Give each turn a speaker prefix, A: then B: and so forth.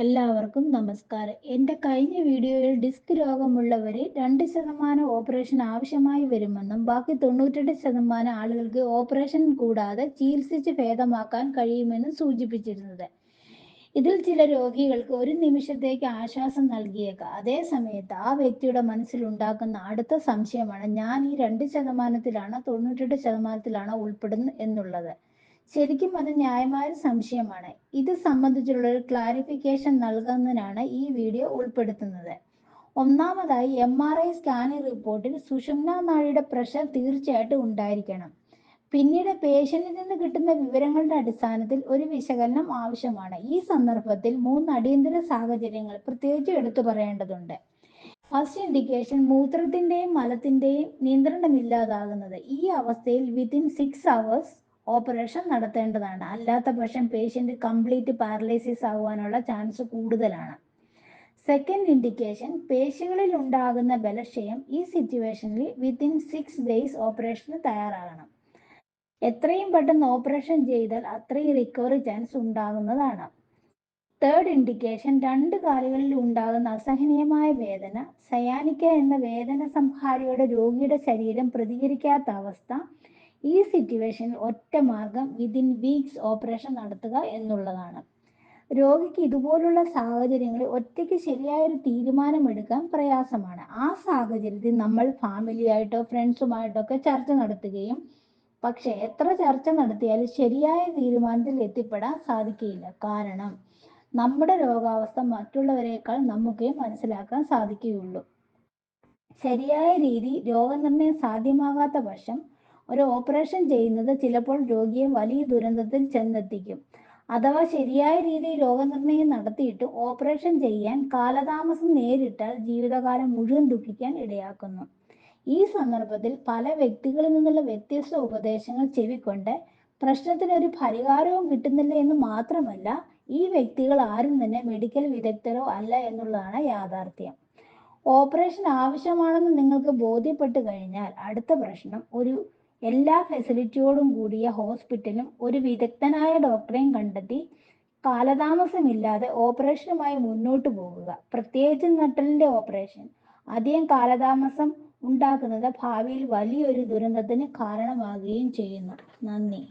A: എല്ലാവർക്കും നമസ്കാരം. എൻ്റെ കഴിഞ്ഞ വീഡിയോയിൽ ഡിസ്ക് രോഗമുള്ളവരിൽ 2% ഓപ്പറേഷൻ ആവശ്യമായി വരുമെന്നും ബാക്കി 98% ആളുകൾക്ക് ഓപ്പറേഷൻ കൂടാതെ ചികിത്സിച്ച് ഭേദമാക്കാൻ കഴിയുമെന്നും സൂചിപ്പിച്ചിരുന്നത്. ഇതിൽ ചില രോഗികൾക്ക് ഒരു നിമിഷത്തേക്ക് ആശ്വാസം നൽകിയേക്കാം. അതേസമയത്ത് ആ വ്യക്തിയുടെ മനസ്സിലുണ്ടാക്കുന്ന അടുത്ത സംശയമാണ്, ഞാൻ ഈ 2%-ത്തിലാണോ 98%-ത്തിലാണോ ഉൾപ്പെടുന്നത് എന്നുള്ളത്. ശരിക്കും അത് ന്യായമായ ഒരു സംശയമാണ്. ഇത് സംബന്ധിച്ചുള്ള ഒരു ക്ലാരിഫിക്കേഷൻ നൽകുന്നതിനാണ് ഈ വീഡിയോ ഉൾപ്പെടുത്തുന്നത്. ഒന്നാമതായി, MRI സ്കാനിംഗ് റിപ്പോർട്ടിൽ സുഷുമ്നാ നാഡിയുടെ പ്രഷർ തീർച്ചയായിട്ടും ഉണ്ടായിരിക്കണം. പിന്നീട് പേഷ്യന്റിൽ നിന്ന് കിട്ടുന്ന വിവരങ്ങളുടെ അടിസ്ഥാനത്തിൽ ഒരു വിശകലനം ആവശ്യമാണ്. ഈ സന്ദർഭത്തിൽ 3 അടിയന്തര സാഹചര്യങ്ങൾ പ്രത്യേകിച്ച് എടുത്തു പറയേണ്ടതുണ്ട്. ഫസ്റ്റ് ഇൻഡിക്കേഷൻ, മൂത്രത്തിന്റെയും മലത്തിന്റെയും നിയന്ത്രണമില്ലാതാകുന്നത്. ഈ അവസ്ഥയിൽ വിത്തിൻ 6 hours ഓപ്പറേഷൻ നടത്തേണ്ടതാണ്. അല്ലാത്ത പക്ഷം പേഷ്യന്റ് കംപ്ലീറ്റ് പാരലൈസിസ് ആകുവാനുള്ള ചാൻസ് കൂടുതലാണ്. സെക്കൻഡ് ഇൻഡിക്കേഷൻ, പേശികളിൽ ഉണ്ടാകുന്ന ബലക്ഷയം. ഈ സിറ്റുവേഷനിൽ വിത്തിൻ 6 days ഓപ്പറേഷന് തയ്യാറാകണം. എത്രയും പെട്ടെന്ന് ഓപ്പറേഷൻ ചെയ്താൽ അത്രയും റിക്കവറി ചാൻസ് ഉണ്ടാകുന്നതാണ്. തേർഡ് ഇൻഡിക്കേഷൻ, 2 കാലുകളിൽ ഉണ്ടാകുന്ന അസഹനീയമായ വേദന. സയാനിക്ക എന്ന വേദന സംഹാരിയുടെ രോഗിയുടെ ശരീരം പ്രതികരിക്കാത്ത അവസ്ഥ. ഈ സിറ്റുവേഷനിൽ ഒറ്റ മാർഗം വിതിൻ വീക്സ് ഓപ്പറേഷൻ നടത്തുക എന്നുള്ളതാണ്. രോഗിക്ക് ഇതുപോലുള്ള സാഹചര്യങ്ങളിൽ ഒറ്റയ്ക്ക് ശരിയായൊരു തീരുമാനമെടുക്കാൻ പ്രയാസമാണ്. ആ സാഹചര്യത്തിൽ നമ്മൾ ഫാമിലിയായിട്ടോ ഫ്രണ്ട്സുമായിട്ടോ ഒക്കെ ചർച്ച നടത്തുകയും, പക്ഷെ എത്ര ചർച്ച നടത്തിയാലും ശരിയായ തീരുമാനത്തിൽ എത്തിപ്പെടാൻ സാധിക്കില്ല. കാരണം നമ്മുടെ രോഗാവസ്ഥ മറ്റുള്ളവരെക്കാൾ നമുക്കേ മനസ്സിലാക്കാൻ സാധിക്കുകയുള്ളൂ. ശരിയായ രീതി രോഗനിർണയം സാധ്യമാകാത്ത പക്ഷം ഒരു ഓപ്പറേഷൻ ചെയ്യുന്നത് ചിലപ്പോൾ രോഗിയെ വലിയ ദുരന്തത്തിൽ ചെന്നെത്തിക്കും. അഥവാ ശരിയായ രീതിയിൽ രോഗനിർണയം നടത്തിയിട്ട് ഓപ്പറേഷൻ ചെയ്യാൻ കാലതാമസം നേരിട്ടാൽ ജീവിതകാലം മുഴുവൻ ദുഃഖിക്കാൻ ഇടയാക്കുന്നു. ഈ സന്ദർഭത്തിൽ പല വ്യക്തികളിൽ നിന്നുള്ള വ്യത്യസ്ത ഉപദേശങ്ങൾ ചെവിക്കൊണ്ട് പ്രശ്നത്തിന് ഒരു പരിഹാരവും കിട്ടുന്നില്ല എന്ന് മാത്രമല്ല, ഈ വ്യക്തികൾ ആരും തന്നെ മെഡിക്കൽ വിദഗ്ധരോ അല്ല എന്നുള്ളതാണ് യാഥാർത്ഥ്യം. ഓപ്പറേഷൻ ആവശ്യമാണെന്ന് നിങ്ങൾക്ക് ബോധ്യപ്പെട്ടു കഴിഞ്ഞാൽ അടുത്ത പ്രശ്നം എല്ലാ ഫെസിലിറ്റിയോടും കൂടിയ ഹോസ്പിറ്റലും ഒരു വിദഗ്ധനായ ഡോക്ടറെയും കണ്ടെത്തി കാലതാമസമില്ലാതെ ഓപ്പറേഷനുമായി മുന്നോട്ട് പോകുക. പ്രത്യേകിച്ച് നട്ടലിന്റെ ഓപ്പറേഷൻ അധികം കാലതാമസം ഉണ്ടാക്കുന്നത് ഭാവിയിൽ വലിയൊരു ദുരന്തത്തിന് കാരണമാകുകയും ചെയ്യുന്നു. നന്ദി.